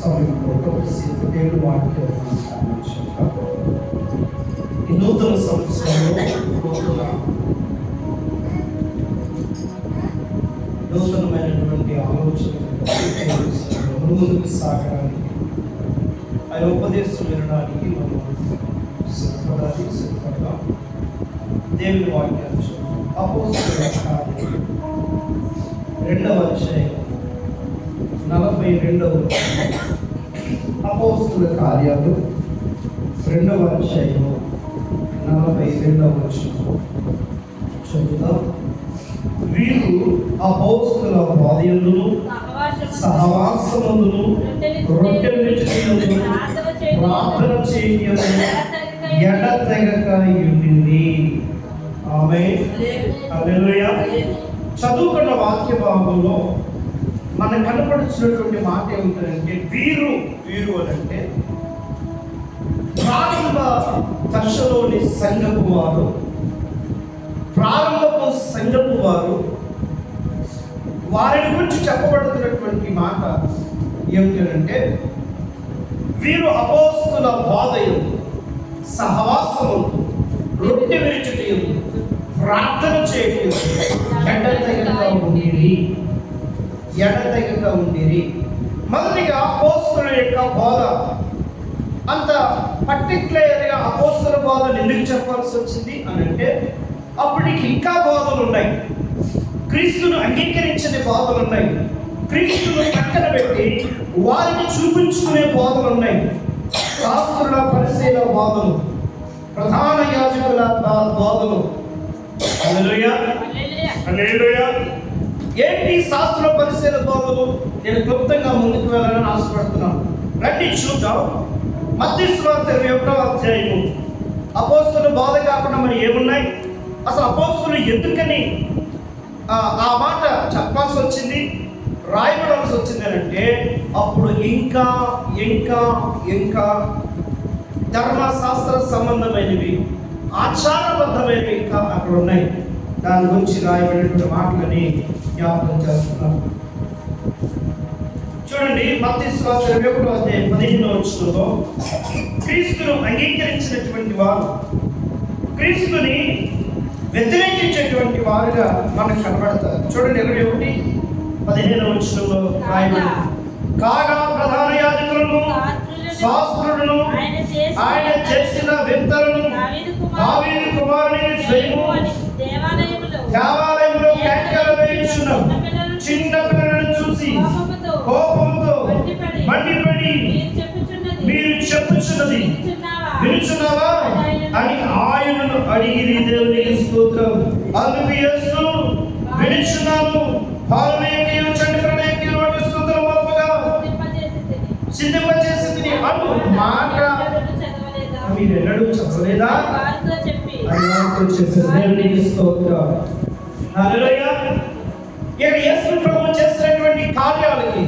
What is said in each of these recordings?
సమయంలో కొద్దిసేపు దేవుడి వాక్యం ఈ నూతన సంవత్సరంలో నూతనమైనటువంటి ఆలోచనలు ముందుకు సాగడానికి ఆయన ఉపదేశం వినడానికి మనం సిద్ధపడదాం. దేవుని వాక్యాలు అపోస్తలుల కార్యాలు 2వ అధ్యాయం 42వ అపోస్తలుల కార్యాలు 2వ అధ్యాయం 42వ వచనం చదువుదాం. వీరు అపోస్తలుల బోధయందును సహవాసమందును రొట్టెలు విరుచుటయందును ప్రార్థన చేయడం ఎడతెగక ఉండింది. ఆమేన్. హల్లెలూయా. చదువుకున్న వాక్య భాగంలో మనకు కనపడుతున్నటువంటి మాట ఏమిటంటే వీరు అంటే ప్రారంభ దశలోని సంఘపు వారు, ప్రారంభపు సంఘపు వారు, వారిని గురించి చెప్పబడుతున్నటువంటి మాట ఏమిటంటే వీరు అపోస్తలుల బోధయం సహవాసము రొట్టె విరుచుటయం ప్రార్థన చేయటం ఎడతెగక ఉండిరి. మొదటిగా అపోస్తలుల యొక్క బోధ అంత పర్టిక్యులర్గా అపోస్తలుల బోధను ఎందుకు చెప్పాల్సి వచ్చింది అని అంటే అప్పటికి ఇంకా బోధలు ఉన్నాయి. క్రీస్తును అంగీకరించే బోధలు ఉన్నాయి. క్రీస్తును పక్కన పెట్టి వారిని చూపించుకునే బోధలు ఉన్నాయి. శాస్త్రుల పరిశీలన బోధలు, ప్రధాన యాజకుల బోధలు. హల్లెలూయా. హల్లెలూయా. ఏంటి శాస్త్ర పరిశీలన బోధలు? నేను క్లుప్తంగా ముందుకు వెళ్ళాలని ఆశపడుతున్నాను. రండి చూద్దాం. మత్తయి సువార్త 21వ అధ్యాయము అపోస్తలుల బోధ కాకుండా మరి ఏమున్నాయి? అసలు అపోస్తలులు ఎందుకని ఆ మాట చెప్పాల్సి వచ్చింది, రాయబడాల్సి వచ్చింది అని అంటే అప్పుడు ఇంకా ఇంకా ఇంకా ధర్మశాస్త్ర సంబంధమైనవి, ఆచారబద్ధమైనవి ఇంకా అక్కడ ఉన్నాయి. దాని గురించి రాయబడినటువంటి మాటలని జ్ఞాపకం చేస్తున్నాను. చూడండి, మత్తయి సువార్త 21వ అధ్యాయం 15వ వచనంలో క్రీస్తును అంగీకరించినటువంటి వారు క్రీస్తుని వ్యతిరేకించేటువంటి వారుగా మనకు కనబడతారు. చూడండి, 21:15వ వచనంలో రాయబడి కాగా ప్రధాన యాజకులను శాస్త్రులను ఆయన చేసిన వింతలను దావీదు కుమారుని స్వయము దేవాలయంలో కేకలు వేయించును చిన్న పిల్లలను చూసి కోపంతో మండిపడి మీరు చెప్పుచున్నది వినుచున్నావా అని ఆయనను అడిగి దేవునికి స్తోత్రం. అందుకు యేసు వినుచున్నాను, పాలనయకి చండిపడయకి వాటి స్తోత్రం గొప్పగా సిద్ధింపజేసింది అను మాట మీరు ఎన్నడూ చదవలేదా? దేవునికి స్తోత్రం. హల్లెలూయా. యేసు ప్రభు చేసినటువంటి కార్యాలకి,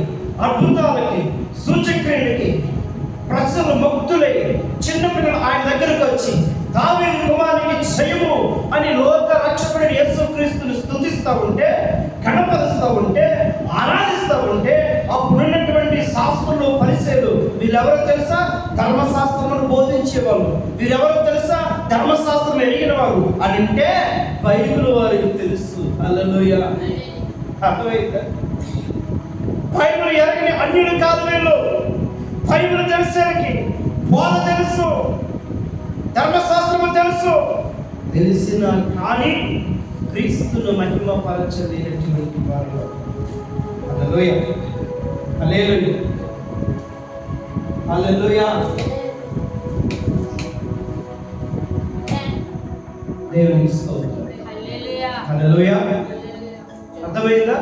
అద్భుతాలకి, సూచక్రియలకి ప్రజలు ముక్తులై చిన్నపిల్లలు ఆయన దగ్గరకు వచ్చి దావీదు కుమారునికి జయము అని లోక రక్షకుడైన యేసుక్రీస్తుని స్తుతిస్తూ ఉంటే, గణపరుస్తూ ఉంటే, ఆరాధిస్తూ ఉంటే అప్పుడున్నటువంటి శాస్త్రులు పరిసయ్యులు వీళ్ళెవరో తెలుసా? ధర్మశాస్త్రమును బోధించేవాళ్ళు. వీరెవరో తెలుసా? ధర్మశాస్త్రం ఎరిగిన వారు అని అంటే బైబిల్ వారికి తెలుసు. హల్లెలూయా. అర్థమైందా? బైబిల్ ఎరగని అన్యులు కాదు వీళ్ళు. బైబిల్ తెలిసేకి బోధ తెలుసు, ధర్మశాస్త్రము తెలుసు, తెలిసిన కానీ క్రీస్తును మహిమపరచలేనటువంటి వారు. హల్లెలూయా. హల్లెలూయా. హల్లెలూయా. దేవునికి స్తోత్రం. హల్లెలూయా. అర్థమైందా?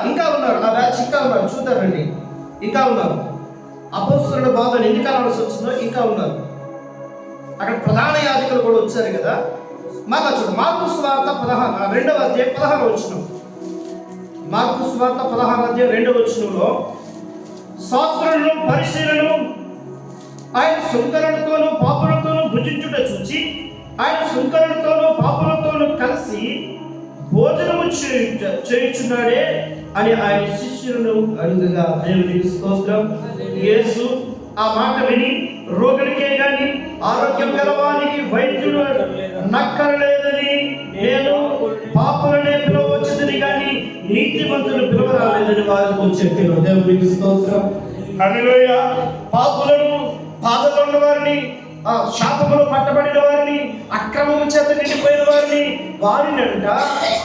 ఇంకా ఉన్నారు, ఆ బ్యాచ్ ఇంకా ఉన్నారు. చూద్దారండి, ఇంకా ఉన్నారు. అపోస్తలుల బోధన ఎందుకు అనాల్సి వచ్చిందో ఇంకా ఉన్నారు. అక్కడ ప్రధాన యాజకులు కూడా వచ్చారు కదా. మళ్ళా చూడండి, మార్కు సువార్త 2వ అధ్యాయం 16వ వచనం. మార్కు సువార్త 16వ అధ్యాయం 2వ వచనంలో శాస్త్రులను పరిశీలనను ఆయన సుంకరులతోనూ పాపులతోనూ భుజించుట చూచి ఆయన సుంకరులతోనూ పాపులతోనూ కలిసి భోజనము చేయుచున్నాడే అని ఆయన శిష్యులను అడుగగా దేవునికి స్తోత్రం. యేసు ఆ మాట విని రోగునికే గాని ఆరోగ్యం గలవానికి వైద్యుడు నక్కరలేదని, నేను పాపులనే పిలవచ్చుదని కానీ నీతిమంతులు పిలవరాలేదని వారితో చెప్పాను. దేవునికి స్తోత్రం. హల్లెలూయా. పాపులను, బాధలో ఉన్న వారిని, శాపములు పట్టబడిన వారిని, అక్రమము చేత నిండిపోయిన వారిని అంట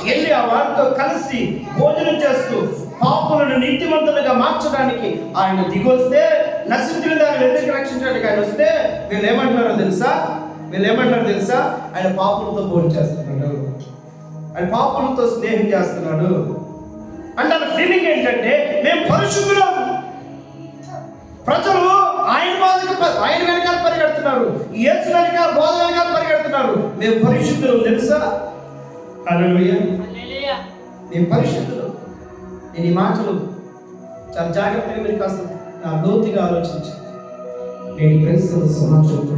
వెళ్ళి ఆ వారితో కలిసి భోజనం చేస్తూ పాపులను నీతిమంతులుగా మార్చడానికి ఆయన దిగొస్తే, నశించిన దాన్ని ఎందుకు రక్షించడానికి ఆయన వస్తే వీళ్ళు ఏమంటున్నారో తెలుసా? ఆయన పాపులతో భోజనం చేస్తున్నాడు, ఆయన పాపులతో స్నేహం చేస్తున్నాడు అంటే ఆ ఫీలింగ్ ఏంటంటే మేము పరిశుద్ధులం. ప్రజలు ఆయన వెనకాల పరిగెడుతున్నారు, యేసు వెనకాల, బోధ వెనకాల పరిగెడుతున్నారు. మేము పరిశుద్ధులు తెలుసా? హల్లెలూయా. మేము పరిశుద్ధులు. నేను ఈ మాటలు చాలా జాగ్రత్తగా మీరు కాస్త లోతుగా ఆలోచించి నేను క్రైస్తవ సమాజంలో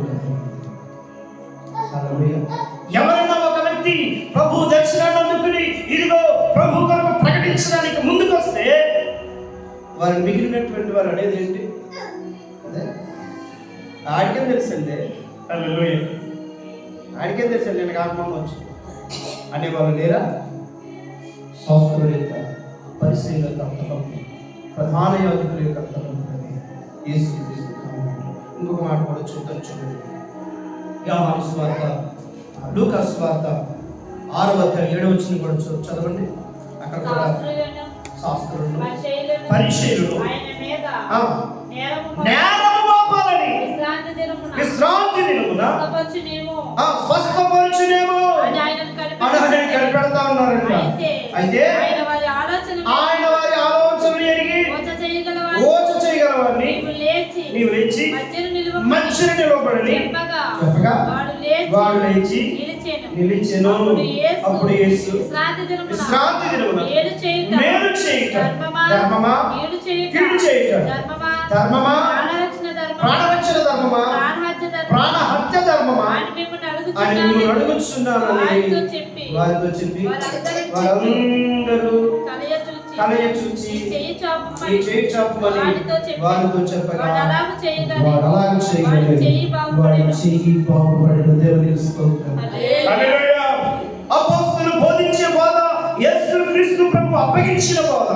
ఎవరైనా ఒక వ్యక్తి ప్రభు దర్శనాన్ని అందుకుని ఇదిగో ప్రభు కొరకు ప్రకటించడానికి ముందుకు వస్తే వారు మిగిలినటువంటి వారు అనేది ఏంటి? ఆడికేం తెలుసండి, ఆడికేం తెలుసండి నేను ఆత్మహత్య వచ్చు అనేవాళ్ళు లేరా? శాస్త్రుల యొక్క, పరిశీలన కర్తవ్యం, ప్రధాన యాజకుల యొక్క కర్తవ్యం. ఇంకొక మాట కూడా చూడండి. యోహాను సువార్త, లూకా సువార్త 6వ అధ్యాయం 7వ వచనం కూడా చదవండి. అక్కడ కూడా శాస్త్రులను, పరిశీలులు నేరము మోపాలని విశ్రాంతి దినమున స్వస్థపరచునేమో అని ఆయనను కనిపెడతా ఉన్నారంట. అయితే ఆయన వారి ఆలోచనలు ఎరిగి ఓచ చేయగలవారిని నీవు లేచి మధ్యన నిలవబడని చెప్పగా వాడు లేచి నిలిచెను. అప్పుడు యేసు విశ్రాంతి దినమున మేలు చేయుట ధర్మమా, కీడు చేయుట ధర్మమా, ప్రాణరక్షణ ధర్మమా, ప్రాణహత్య ధర్మమా అని మిమ్మల్ని అడుగుచున్నానని వారితో చెప్పి వారందరూ కలయ చూచి ఈ చేయి చాపమని వారితో చెప్పగా వాడు అలాగ చేయగలిగాడు. వాడి చెయ్యి బాగుపడెను. దేవునికి స్తోత్రం. హల్లెలూయా. అపోస్తలులు బోధించే బోధ యేసు క్రీస్తు ప్రభు అప్పగించిన బోధ,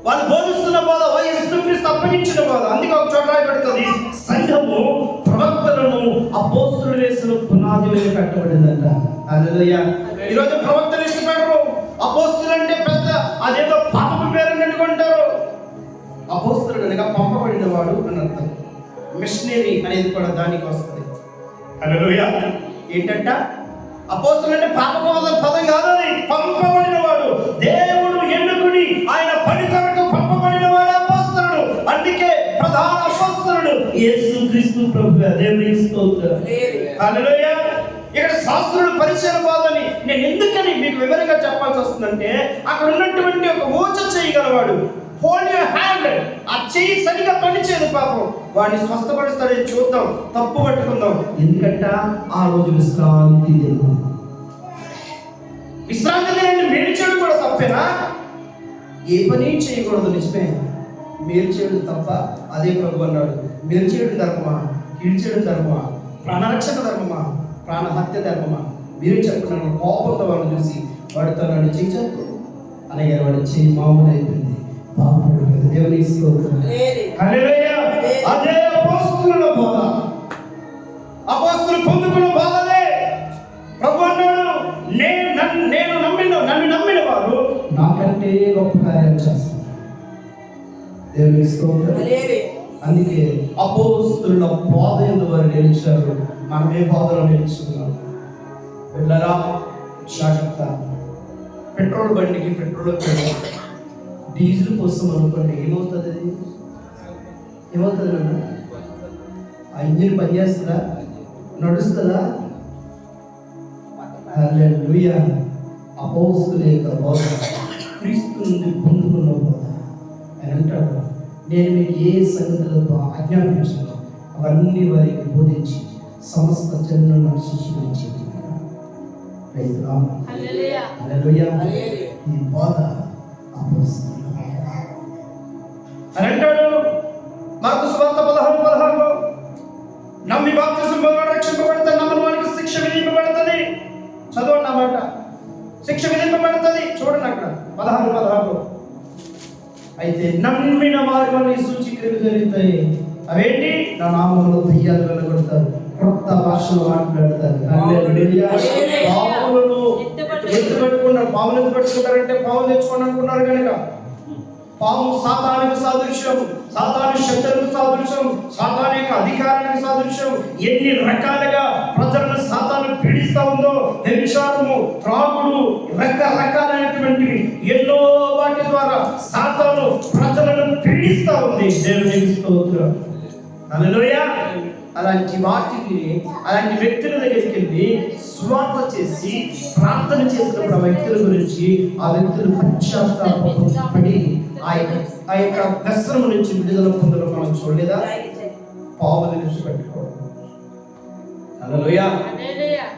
వాళ్ళు బోధిస్తున్న బోధ యేసు క్రీస్తు అప్పగించిన బోధ. అందుకే ఒక చోట రాయబడుతుంది, సంఘము ప్రవక్తలను అపోస్తలులు వేసిన పునాది మీద కట్టబడిందంట. హల్లెలూయా. ఈరోజు ప్రవక్తలు ఇష్టపడరు. అపోస్తలులు అంటే పెద్ద అదేదో పాపపు పేరు నెట్టుకుంటారు. అపోస్తలుడు అనగా పంపబడిన వాడు అని అర్థం. మిషనరీ అనేది కూడా దానికి వస్తుంది. హల్లెలూయా. ఏంటంట? అపోస్తలుడు అంటే పాపబోధ పదం కాదు, అది పంపబడిన వాడు. దేవుడు ఎన్నుకుని ఆయన పని కొరకు పంపబడిన వాడు అపోస్తలుడు. అందుకే ప్రధాన అపోస్తలుడు యేసు క్రీస్తు ప్రభువే. దేవునికి స్తోత్రం. హల్లెలూయా. ఇక్కడ శాస్త్రుడు పరిచయ బోధని నేను ఎందుకని మీకు వివరంగా చెప్పాల్సి వస్తుందంటే, అక్కడ ఉన్నటువంటి ఒక ఓచ చేయగలవాడు, హోల్డ్ యువర్ హ్యాండ్, ఆ చెయ్యి సరిగా పనిచేయదు పాపం, వాడిని స్వస్థపరుస్తాడని చూద్దాం, తప్పు పట్టుకుందాం. ఎందుకంటే ఆ రోజు విశ్రాంతి దినం. విశ్రాంతి దినాన్ని మేలు చేయడం కూడా తప్పేనా? ఏ పని చేయకూడదు, నిజమే. మేలు చేయడం తప్ప. అదే ప్రభు అన్నాడు, మేలు చేయడం ధర్మమా, కీడు చేయడం ధర్మమా, ప్రాణరక్షణ ధర్మమా, ప్రాణహత్య ధర్మమా? మీరే చెప్పిన కోపంతో వాడిని చూసి వాడితో నన్ను చేయించారు అలాగే వాడు చేయి మామూలు అయిపోయింది. బాగుపడిపోయింది. దేవునికి స్తోత్రం. హల్లెలూయా. అదే అపోస్తలుల బోధ, అపోస్తలులు పొందుకున్న బోధలే ప్రభు అన్నాడు, నన్ను నమ్మిన వారు నాకంటే గొప్ప కార్యాలు చేస్తారు. దేవునికి స్తోత్రం. అందుకే అపోస్తలుల బోధ ఎందుకు వారు నిలిచారు. మనం ఏ బోధలో నిలుచుకున్నాం? వెళ్ళరా జాగ్రత్త. పెట్రోల్ బండికి పెట్రోల్ డీజిల్ కోసం అనుకోండి, ఏమవుతుంది? అది ఏమవుతుంది అన్న? ఆ ఇంజిన్ పనిచేస్తుందా? నడుస్తుందా? హల్లెలూయా. అపోస్తలుల యొక్క బోధ క్రీస్తు నుండి పొందుకున్న బోధ. ఆయన అంటాడు, నేను మీకు ఏ సంగతులతో ఆజ్ఞాపించాను అవన్నీ వారికి బోధించి సమస్త జనులను శిష్యులు ఈ బోధ అని అంటాడు మార్కు సువార్త 16:16 నమ్మి బాప్తిసం పొందినవాడు రక్షింపబడతాడు, నమ్మని వానికి శిక్ష విధింపబడుతుంది. చదవండి అన్నమాట. శిక్ష విధింపబడుతుంది. చూడండి అక్కడ 16:16 అయితే నమ్మిన వారి వల్ల ఈ సూచక్రియలు జరుగుతాయి. అవేంటి? నా నామములో దయ్యాలు వెళ్ళగొడతారు, కొత్త భాషలు మాట్లాడతారు. పాములను ఎత్తుపెట్టుకున్నారు. పాములు ఎత్తు పెట్టుకుంటారంటే పాములు తెచ్చుకోండి అనుకున్నారు కనుక. పాము సాతానికి సాదృశ్యం, సాతాను శక్తులకు సాదృశ్యం, సాతాను యొక్క అధికారానికి సాదృశ్యం. ఎన్ని రకాలుగా ప్రజలను సాతాను పీడిస్తా ఉందో, వ్యభిచారము, త్రాగుడు, రకరకాలైనటువంటివి ఎన్నో వాటి ద్వారా సాతాను ప్రజలను పీడిస్తా ఉంది. దేవునికి స్తోత్రం. హల్లెలూయా. అలాంటి వాటికి, అలాంటి వ్యక్తుల దగ్గరికి వెళ్ళి స్వార్థ చేసి ప్రార్థన చేసినప్పుడు ఆ వ్యక్తుల గురించి ఆ వ్యక్తులు పశ్చాత్తాపడి ఆ యొక్క వ్యసనం నుంచి విడుదల పొందడం మనం చూడలేదా? పావులు విడిచిపెట్టుకోవడం. హల్లెలూయా.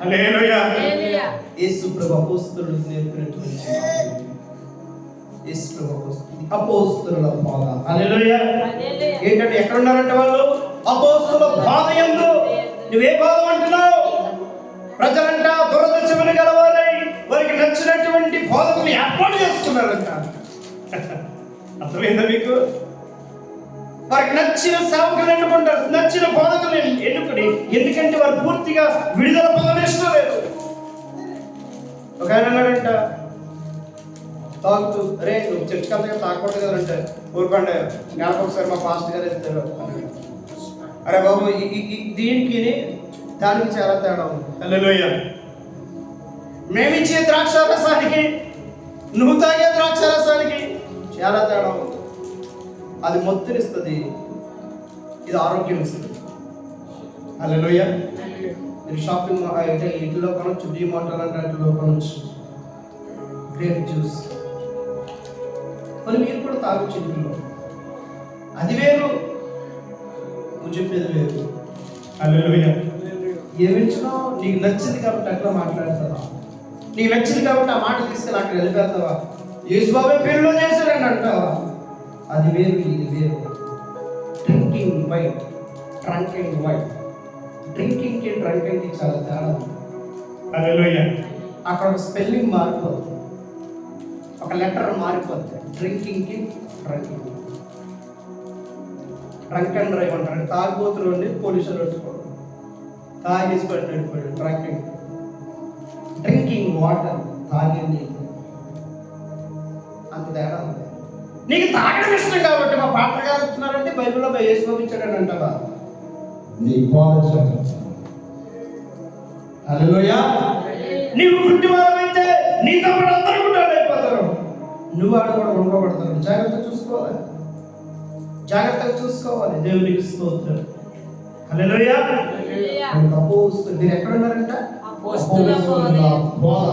హల్లెలూయా. యేసు ప్రభు అపోస్తలుడు నేర్పినటువంటి యేసు ప్రభు అపోస్తలుల బాధ. హల్లెలూయా. ఏంటంటే ఎక్కడ ఉన్నారంటే వాళ్ళు అపోస్తలుల బాధ యందు. నువ్వే బాధ అంటున్నావు? ప్రజలంట దురదృష్టములు గలవారై వారికి నచ్చినటువంటి బోధకులు ఏర్పాటు చేసుకున్నారంట. అర్థమైందా మీకు? వారికి నచ్చిన సేవకులు ఎన్నుకుంటారు, నచ్చిన బోధకులు ఎన్నుకుని. ఎందుకంటే వారు పూర్తిగా విడుదల పొందనిష్టం లేదు. ఒక ఆయన అన్నాడంట తాగుతూ, అరే నువ్వు చర్చ్ కంతగా తాగకూడదు కదంటే, ఊరుకోండి నెలకు ఒకసారి మా పాస్టర్ గారు వెళ్తారు. అరే బాబు దీనికి దానికి చాలా తేడా ఉంది. హల్లెలూయా. మేమిచ్చే ద్రాక్షారసానికి నువ్వు తాగే ద్రాక్షారసానికి చాలా తేడా ఉంది. అది మొత్తునిస్తుంది, ఇది ఆరోగ్యం ఇస్తుంది. హల్లెలూయా. మీరు షాపింగ్ అయితే ఇంట్లో కొనొచ్చు, డిమార్ట్ అలాంటి వాటిలో కొనొచ్చు గ్రేప్ జ్యూస్. మరి మీరు కూడా తాగొచ్చు ఇంట్లో. అది వేరు, నువ్వు చెప్పేది వేరు. హల్లెలూయా. ఏమిచ్చినావు? నీకు నచ్చింది కాబట్టి అట్లా మాట్లాడతావా? నీకు నచ్చింది కాబట్టి ఆ మాట తీసుకెళ్ళి అక్కడ వెళ్ళిపోతావా? యేసుబాబే పేరులో చేశాడని అంటావా? అది వేరు, ఇది వేరు. Drinking white, drunking white. డ్రింకింగ్కి డ్రంకింగ్కి చాలా తేడా ఉంది. హల్లెలూయా. అక్కడ ఒక స్పెల్లింగ్ మారిపోతుంది, ఒక లెటర్ మారిపోతుంది. డ్రింకింగ్కి డ్రంకింగ్. డ్రంక్ అండ్ డ్రైవ్ అంటారు. తాగుబోతులు ఉండి పోలీసులు పెట్టుకోవడం, తాగేసి పెట్టిపోయాడు డ్రంకింగ్. డ్రింకింగ్ వాటర్, తాగే నీళ్ళు, అంత తేడా ఉంది. నీకు తాగడం ఇష్టం కాబట్టి మా పాత్ర గారు ఇస్తున్నారంటే బైబిల్లో యేసు పంపించాడని అంటావా? నీ హల్లెలూయా. నీవు గుడ్డివాడమైతే నీతో పాటు అందరూ గుడ్డివాళ్ళు అయిపోతారు. నువ్వు ఆడ కూడా వండుకోబడతారు. జాగ్రత్తగా చూసుకోవాలి, జాగ్రత్తగా చూసుకోవాలి. దేవునికి స్తోత్రం. హల్లెలూయా. అపోస్తలులు మీరు ఎక్కడ ఉన్నారంట? అపోస్తలుల బోధ.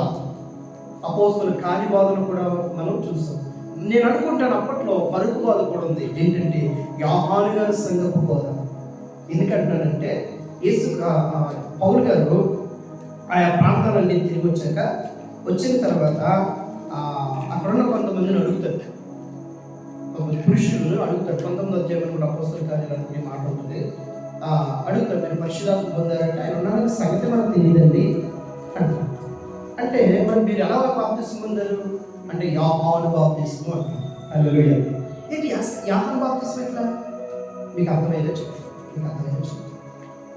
అపోస్తలుల కాని బోధను కూడా మనం చూస్తాం. నేను అనుకుంటాను అప్పట్లో మరొక బోధ కూడా ఉంది. ఏంటంటే యోహాను గారి సంఘపు బోధ. ఎందుకంటానంటే పౌలు గారు ఆయా ప్రాంతాలన్నీ తిరిగి వచ్చిన తర్వాత అక్కడున్న కొంతమందిని అడుగుతాడు, పురుషులను అడుగుతాడు. 19వ అధ్యాయంలో కూడా అపోస్తలుల కార్యాలన్నీ మాట ఉంటుంది. అడుగుతాడు, మీరు పరిశుద్ధాత్మ పొందారంటే ఆయన ఉన్నారని సంగతి మనకు తెలియదండి అంటారు. అంటే మరి మీరు ఎలా బాప్తిసం పొందారు అంటే యోహాను బాప్తిసం అంటారు. హల్లెలూయా. ఏంటి యోహాను బాప్తిసం ఎట్లా? మీకు అర్థమయ్యేదో చెప్పండి, మీకు అర్థమయ్యేదో చెప్పండి.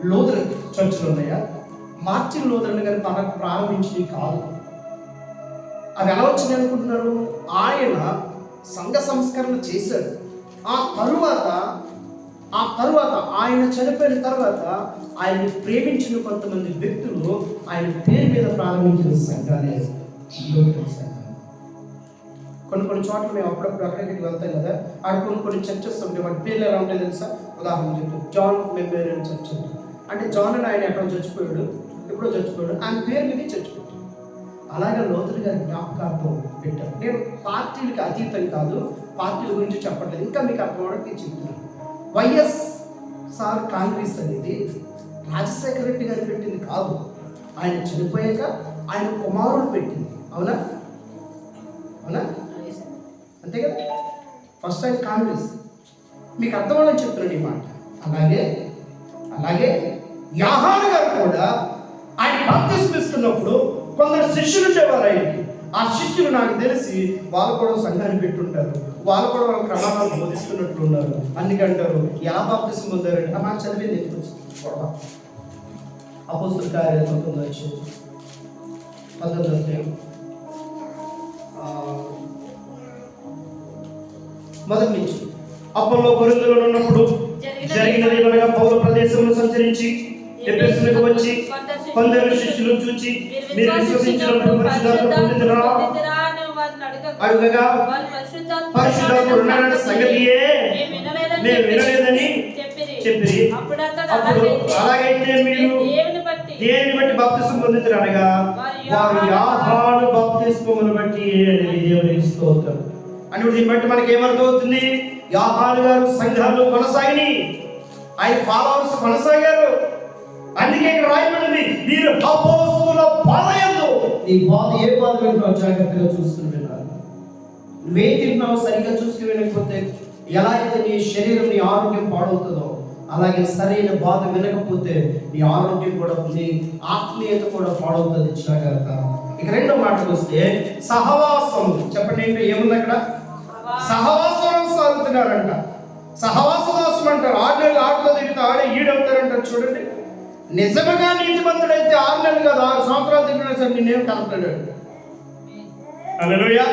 లూథరన్ చర్చిలు ఉన్నాయా? మార్టిన్ లూథరన్ గారు ప్రారంభించినవి కాదు. అవి ఎలా వచ్చింది అనుకుంటున్నారు? ఆయన సంఘ సంస్కరణ చేశాడు. ఆ తరువాత ఆయన చనిపోయిన తర్వాత ఆయన ప్రేమించిన కొంతమంది వ్యక్తులు ఆయన పేరు మీద ప్రారంభించిన సంఘాలే కొన్ని చోట్ల మేము అప్పుడప్పుడు అక్కడికి వెళ్తాం కదా, ఆడ కొన్ని చర్చెస్ ఉంటాయి. వాటి పేర్లు ఎలా ఉంటాయి తెలుసా? ఉదాహరణ చెప్తాను, జాన్ మెమోరియల్ చర్చ్ అంటే జాన్ అని ఆయన ఎక్కడో చచ్చిపోయాడు, ఎప్పుడో చచ్చిపోయాడు, ఆయన పేరు మీద చర్చ్ పెట్టాడు. అలాగే లోతులు గారి జ్ఞాపకార్థం పెట్టారు. నేను పార్టీలకు అతీతం కాదు, పార్టీల గురించి చెప్పట్లేదు, ఇంకా మీకు అర్థమవడానికి నేను చెప్తున్నాను. వైఎస్ఆర్ కాంగ్రెస్ అనేది రాజశేఖర రెడ్డి గారు పెట్టింది కాదు, ఆయన చనిపోయాక ఆయన కుమారుడు పెట్టింది. అవునా? అవునా? అంతే కదా. ఫస్ట్ ఆయన కాంగ్రెస్. మీకు అర్థమని చెప్తున్నాడు ఈ మాట. అలాగే యోహాను గారు కూడా ఆయన బాప్తిస్మం ఇస్తున్నప్పుడు కొందరు శిష్యులు ఉండేవారు ఆయనకి. ఆ శిష్యులు నాకు తెలిసి వాళ్ళు కూడా సంఘాన్ని పెట్టుంటారు, వాళ్ళు కూడా వాళ్ళ క్రమాలను బోధిస్తున్నట్లు ఉన్నారు. అందుకంటారు ఎలా బాప్తిస్మం పొందారంటే ఆ మాట చదివింది అపోస్తలుల కార్యాలు 19 మొదటి నుంచి. అపోల్లో కొరింథీలో ఉన్నప్పుడు జరిగినది ఏమనగా పౌలు ప్రదేశంలో సంచరించి ఎఫెసుకు వచ్చి కొందరు శిష్యులు చూచి మీరు విశ్వసించినప్పుడు పరిశుద్ధాత్మ పొందితిరా అడుగగా పరిశుద్ధాత్ముడు ఉన్నాడన్న సంగతియే మేము వినలేదని చెప్పిరి. అప్పుడు అలాగైతే మీరు దేనిని బట్టి బాప్తిస్మం పొందితిరి అనగా వారు యోహాను బాప్తిస్మమును బట్టి దేవునికి స్తోత్రం. అని దీన్ని బట్టి మనకి ఏమర్థమవుతుంది? యోహాను గారు సంఘాలు కొనసాగిని, ఆయన ఫాలోవర్స్ కొనసాగారు. అందుకే ఇక్కడ రాయబడింది మీరు అపోస్తలుల బోధయందు. నీ బోధ ఏ బోధ వింటున్నావు జాగ్రత్తగా చూసుకుని వినాలి. నువ్వేం తింటున్నావు సరిగ్గా చూసుకుని వినకపోతే ఎలా అయితే నీ శరీరం నీ ఆరోగ్యం పాడవుతుందో అలాగే సరైన బోధ వినకపోతే నీ ఆరోగ్యం కూడా నీ ఆత్మీయత కూడా పాడవుతుంది. జాగ్రత్త. ఇక రెండో మాటకు వస్తే సహవాసం. చెప్పండి ఏంటో ఏముంది అక్కడ? సహవాసం సాగుతున్నారంట. సహవాసవాసం అంటారు. 6 నెలలు ఆటలో తిరిగితే ఆడే ఈడవుతారంటారు. చూడండి, నిజంగా నీతిమంతుడైతే 6 నెలలు కాదు 6 సంవత్సరాలు తిరిగినా సరే నేనేం కనపడ్డాడు. హల్లెలూయా.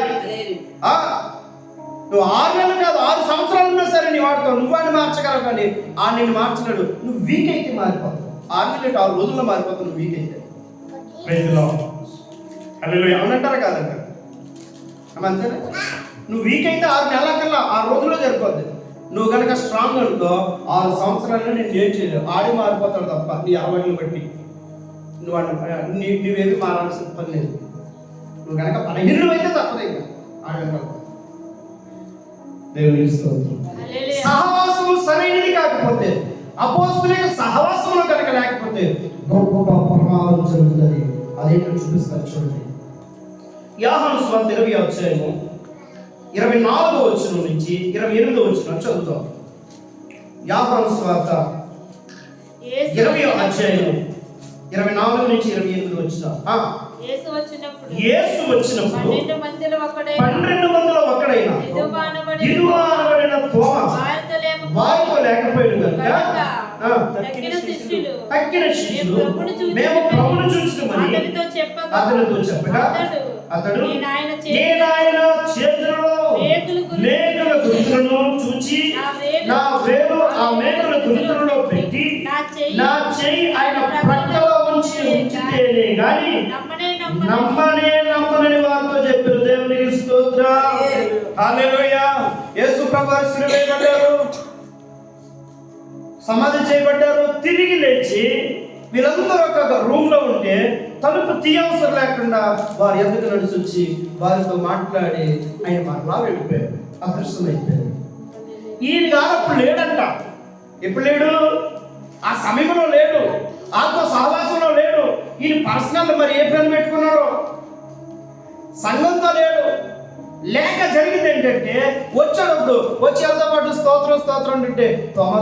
నువ్వు 6 నెలలు కాదు 6 సంవత్సరాలు ఉన్నా సరే నీ వాడుతావు. నువ్వాడిని మార్చగలవు కానీ ఆ నిన్ను మార్చలేడు. నువ్వు వీక్ అయితే మారిపోతావు. 6 నెలలు 6 రోజుల్లో మారిపోతావు నువ్వు వీక్ అయితే. హల్లెలూయా. అవునంటారా కాదంటారు? అంతేనా? నువ్వు వీక్ అయితే 6 నెలల కల్లా 6 రోజుల్లో సరిపోద్ది. నువ్వు కనుక స్ట్రాంగ్ అనుకో 6 సంవత్సరాల్లో నేను ఏం చేయలేవు. ఆడి మారిపోతాడు తప్ప నీ అలవాట్లను బట్టి నువ్వేమి మారాల్సిన పని లేదు. నువ్వు కనుక 15 అయితే తప్పదు. ఇంకా దేవుని స్తోత్రం. సహవాసము సరైనది కాకపోతే, అపోస్తలుల యొక్క సహవాసంలో కనుక లేకపోతే గొప్ప ప్రమాదం జరుగుతుంది. అదేంటో చూపిస్తారు చూడండి. యోహాను సువార్త 20వ అధ్యాయము 24వ వచనం నుంచి 28వ వచనం చదువుతాం. యోహాను సువార్త 20వ అధ్యాయము 24 నుంచి 28 వచనం. యేసు వచ్చినప్పుడు 12 మందిలో ఒకడైన దిదుమ అనబడిన తోమ వారితో లేకపోయాడు కనుక తక్కిన శిష్యులు మేము ప్రభువును చూసినామని అతనితో చెప్పగా అతడు నేను ఆయన చేతులలో మేకుల గుర్తులను చూచి నా వేలు ఆ మేకుల గుర్తులలో పెట్టి నా చెయ్యి ఆయన ప్రక్కలో ఉంచితేనే గాని నమ్మనని వారితో చెప్పారు. దేవునికి స్తోత్రం. హల్లెలూయా. యేసు ప్రభువు శిలువ వేయబడ్డారు, సమాధి చేయబడ్డారు, తిరిగి లేచి వీళ్ళందరూ ఒక రూమ్ లో ఉంటే తలుపు తీయవసరం లేకుండా వారు ఎందుకు నడిచి వచ్చి వారితో మాట్లాడి ఆయన మరలా వెళ్ళిపోయారు, అదృష్టమైపోయారు. ఈయన కానప్పుడు లేడంట. ఎప్పుడు లేడు? ఆ సమయంలో లేడు, ఆత్మ సహవాసంలో లేడు. ఈయన పర్సనల్ మరి ఏ పని పెట్టుకున్నాడో సంఘంతో లేడు. లేక జరిగింది ఏంటంటే వచ్చాడు, వచ్చి వాళ్ళతో పాటు స్తోత్రం అంటే తోమ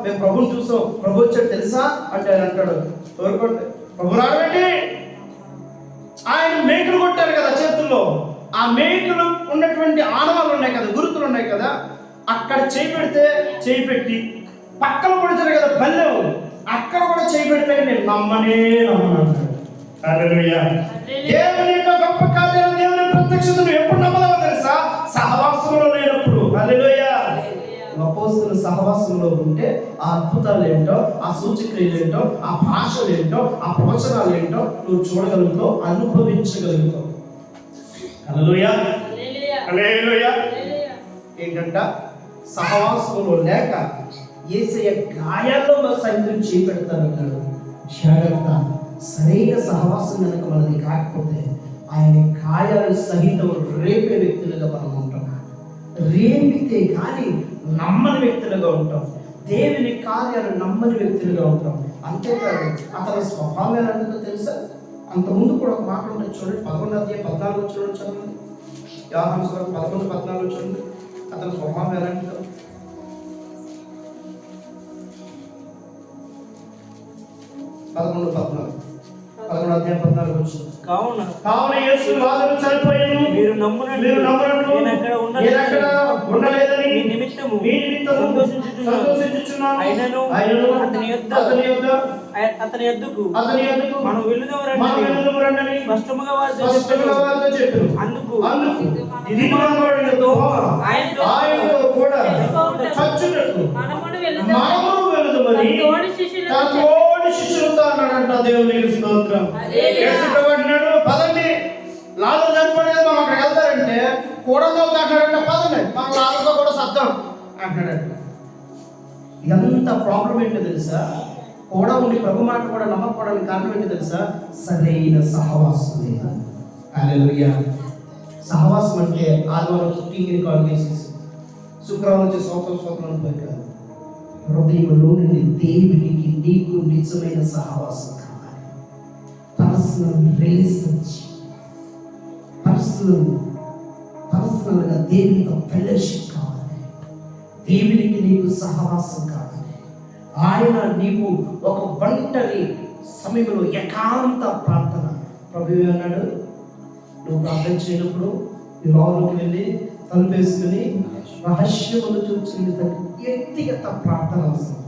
మేము ప్రభుని చూసాం, ప్రభు వచ్చాడు తెలుసా అంటే ఆయన అంటాడు కోరుకోండి ప్రభు రాబట్టి ఆయన మేకులు కొట్టారు కదా చేతుల్లో. ఆ మేకులు ఉన్నటువంటి ఆనవాళ్ళు ఉన్నాయి కదా, గుర్తులు ఉన్నాయి కదా, అక్కడ చేయి పెడితే చేయి పెట్టి పక్కన పడుతుంది కదా బల్లెం, అక్కడ కూడా చేయి పెడితే నేను నమ్మను అంటాడు. హల్లెలూయా. దేవుని యొక్క గొప్ప కార్యాలు, దేవుని ప్రత్యక్షతను ఎప్పుడు నమ్మదామో తెలుసా? సహవాసంలో లేనప్పుడు. హల్లెలూయా. అపోస్తలుల సహవాసంలో ఉంటే ఆ అద్భుతాలు ఏంటో, ఆ సూచక్రియలు ఏంటో, ఆ భాషలు ఏంటో, ఆ ప్రవచనాలు ఏంటో నువ్వు చూడగలుగుతావు, అనుభవించగలుగుతావు. హల్లెలూయా. హల్లెలూయా. ఏంటంట? సహవాసంలో లేక యేసయ్య గాయాల్లో సైతం చేపెడతానన్నాడు. జాగ్రత్త. సరైన సహవాసం కనుక మనది కాకపోతే ఆయన గాయాలు సహితం రేపే వ్యక్తులుగా మనం ఉంటాం. రేపితే కానీ నమ్మని వ్యక్తులుగా ఉంటాం. దేవుని కార్యాలు నమ్మని వ్యక్తులుగా ఉంటాం. అంతేకాదు అతని స్వభావం ఎలాంటిదో తెలుసా? అంతకుముందు కూడా ఒక మాట ఉంటుంది చూడండి, 11వ అధ్యాయం 14వ వచనం చదవండి. యోహాను సువార్త 11:14 చూడండి. అతని స్వభావం ఎలాంటిదో. 11 అధ్యాయం 14 వచ్చింది. కావున యేసు లాజరు చనిపోయాను, మీరు నమ్మునట్లు నేను అక్కడ ఉండలేదని మీ నిమిత్తము సంతోషించుచున్నాను. అయినను అతని యొద్దకు మనం వెళ్ళుదమరండి స్పష్టముగా వారితో చెప్పారు. అందుకు ఆయనతో కూడా చచ్చుటకు మనము వెళుదమని తన తోడి శిష్యులతో అన్నాడంట. దేవునికి స్తోత్రం. యేసు ప్రభువు అంటున్నాడు, పదండి, లాజరు చనిపోయాడు, మనం అక్కడికి వెళ్తారంటే కూడంతో అంటాడంటే, పదండి మనం లాజరుతో కూడా సత్తాం అంటున్నాడంట. ఇదంతా ప్రాబ్లం ఏంటో తెలుసా? కూడా ఉండి ప్రభు మాట కూడా నమ్మకపోవడానికి కారణం ఏంటో తెలుసా? సరైన సహవాసం లేదు. హల్లెలూయా. సహవాసం అంటే ఆదివారం కుకింగ్ని కాల్ చేసేసి శుక్రవారం వచ్చే సంవత్సరం అనుకోయి కాదు. హృదయంలో నుండి దేవునికి నీకు నిజమైన సహవాసం కావాలి. పర్సనల్ రిలేషన్షిప్, పర్సనల్గా దేవునితో ఫెలోషిప్ కావాలి. దేవునికి నీకు సహవాసం కావాలి. ఆయన నీవు ఒక ఒంటరి సమయంలో ఏకాంత ప్రార్థన. ప్రభువు అన్నాడు, నువ్వు ప్రార్థన చేయనప్పుడు నీ లోపలికి వెళ్ళి తలుపేసుకుని రహస్యములు చూసింది వ్యక్తిగత ప్రార్థన అవసరం.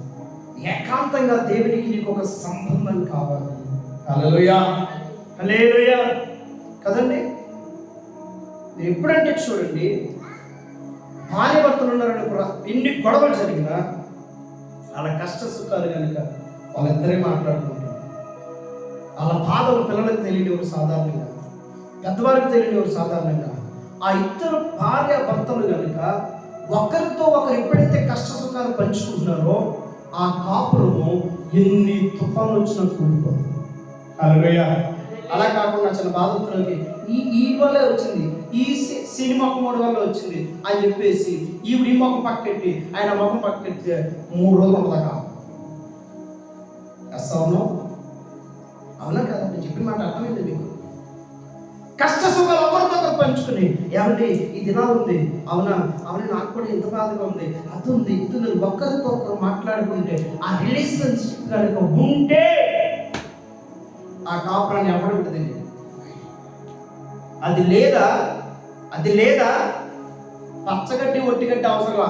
ఏకాంతంగా దేవునికి నీకు ఒక సంబంధం కావాలి. హల్లెలూయా, హల్లెలూయా కదండి. ఎప్పుడంటే చూడండి, భార్య భర్తలు ఉన్నారని ఎన్ని గొడవలు జరిగినా వాళ్ళ కష్ట సుఖాలు కనుక వాళ్ళిద్దరే మాట్లాడుకుంటారు. వాళ్ళ బాధలు పిల్లలకు తెలియనివారు సాధారణంగా, పెద్దవారికి తెలియనివారు సాధారణంగా. ఆ ఇద్దరు భార్య భర్తలు కనుక ఒకరితో ఒకరు ఎప్పుడైతే కష్ట సుఖాలు పంచుకుంటున్నారో ఆ కాపురము ఎన్ని తుఫాన్లు వచ్చినా కూలిపోదు. హల్లెలూయా. అలా కాకుండా చిన్న బాధితులకి ఈ వల్లే వచ్చింది, ఈ సినిమా మూడు వల్ల వచ్చింది అని చెప్పేసి ఈవిడ ఈ మొక్క పక్కెట్టి ఆయన మొక్క పక్కెట్టి 3 రోజులు ఉండదాకా. అవును అవునా కదా? నేను చెప్పిన మాట అర్థమైంది మీకు? కష్ట సుఖాలు ఒకరితో ఒకరు పంచుకుని, ఏమండి ఈ దినాలు ఉంది, అవునా అవునా నాకు కూడా ఇంత బాధగా ఉంది, అది ఉంది ఇది ఉంది, ఒకరితో ఒకరు మాట్లాడుకుంటే ఆ రిలేషన్షిప్ కనుక ఉంటే ఆ కాపురాన్ని ఎవరు ఉంటుంది. అది లేదా పచ్చగడ్డి ఒట్టిగడ్డి అవసరమా?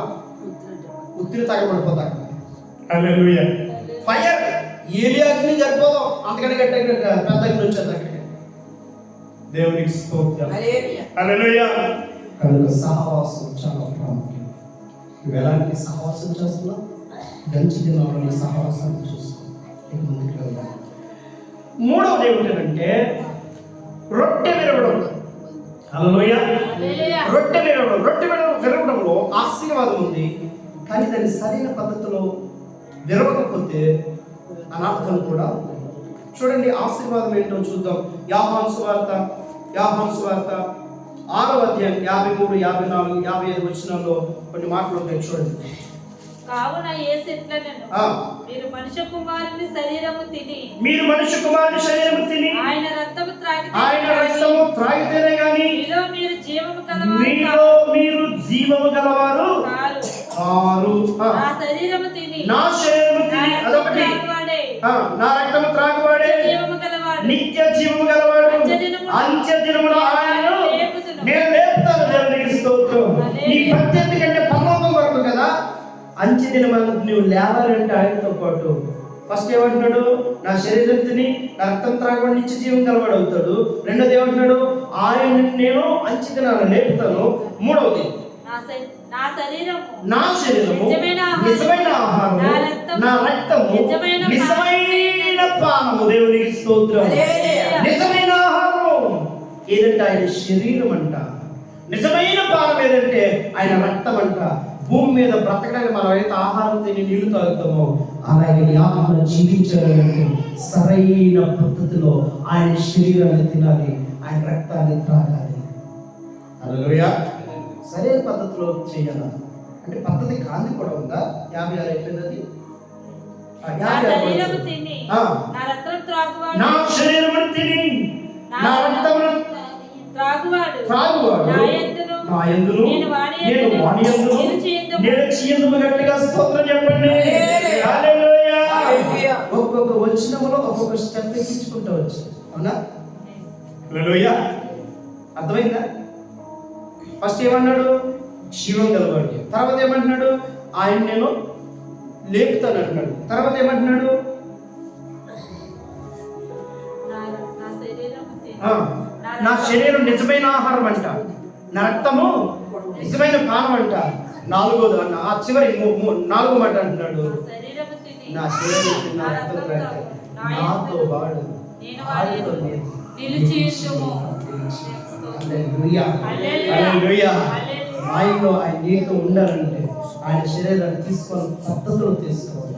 ఉత్తిని తగబడిపోతా. హల్లెలూయా. ఫైర్ ఏలి అగ్ని సరిపోదాం, అంతకంటే గట్టి పెద్ద అగ్ని వచ్చేది అక్కడ. దేవునికి స్తోత్రం. హల్లెలూయా. కనుక సహవాసం చాలా ప్రాముఖ్యం. నువ్వు ఎలాంటి సహవాసం చేస్తున్నావు? గంచి దినాలని సహవాసాన్ని చూసుకో. ముందుకు వెళ్దాం. మూడవది ఏమిటంటే రొట్టె విరవడం. హల్లెలూయా. రొట్టె విరవడంలో ఆశీర్వాదం ఉంది, కానీ దాన్ని సరైన పద్ధతిలో విరవకపోతే అనార్థం కూడా ఉంది. చూడండి ఆశీర్వాదం ఏంటో చూద్దాం. యోహాను సువార్త 6వ అధ్యాయం 53, 54, 55 వచనాల్లో కొన్ని మాటలు ఉంటాయి. చూడండి. కావున యేసు ఇట్లనెను, మీరు మనుష్య కుమారుని శరీరము తిని ఆయన రక్తము త్రాగితేనే గాని మీలో మీరు జీవము గలవారు కారు. నా శరీరము తిని అదొకటి, నా రక్తము త్రాగువాడే నిత్య జీవము గలవాడు, అంత్య దినమున ఆయనను నేను లేపుతాను. దేవునికి స్తోత్రం. నీ ప్రత్యర్థి కంటే పరలోకం వరకు కదా. అంత్య దినమున నువ్వు లేవాలంటే ఆయనతో పాటు ఫస్ట్ ఏమంటున్నాడు? నా శరీరం తిని నా రక్తం త్రాగవాడు నిత్య జీవం గలవాడు అవుతాడు. రెండోది ఏమంటున్నాడు? ఆయన నేను అంత్య దినాన లేపుతాను. మూడవది నా శరీరము నిజమైన ఆహారము, నా రక్తము నిజమైన పానము. దేవునికి స్తోత్రం. నిజమైన ఆహారం ఏదంటే ఆయన శరీరం అంట. నిజమైన పానం ఏదంటే ఆయన రక్తం అంట. భూమి మీద బ్రతకడానికి మనం అయితే ఆహారం తిని నీళ్లు తాగుతామో అలాగే ఈ ఆహారం జీవించాలంటే సరైన పద్ధతిలో ఆయన శరీరాన్ని తినాలి, ఆయన రక్తాన్ని త్రాగాలి. హల్లెలూయా. సరైన పద్ధతిలో చేయాలి. అంటే పద్ధతి కాంతి కూడా ఉందా? 56 అయిపోయింది. అది నా శరీరము తిని నా రక్తము త్రాగువాడు నా యందు నా యందును నేను వాని యందును నిలిచియుందుము. గట్టిగా స్తోత్రం చెప్పండి. హల్లెలూయా. ఒక్కొక్క వచనంలో ఒక్కొక్క స్టెప్ ఎక్కించుకుంటూ వచ్చి, అవునా? హల్లెలూయా. అర్థమైందా? ఫస్ట్ ఏమన్నాడు? జీవం గలవాడు. తర్వాత ఏమంటున్నాడు? ఆయన నేను లేపుతాను అంటున్నాడు. తర్వాత ఏమంటున్నాడు? నా శరీరం నిజమైన ఆహారం అంట, నా రక్తము నిజమైన పానం అంట. నాలుగోది అన్న ఆ చివరి నాలుగో మాట అంటున్నాడు, నా శరీరం తిన్న రక్తం త్రాగి నాతో వాడు ఆయనతో ఆయనలో ఆయన నీతో ఉండాలంటే ఆయన శరీరాన్ని తీసుకొని పద్ధతిలో తీసుకోవాలి.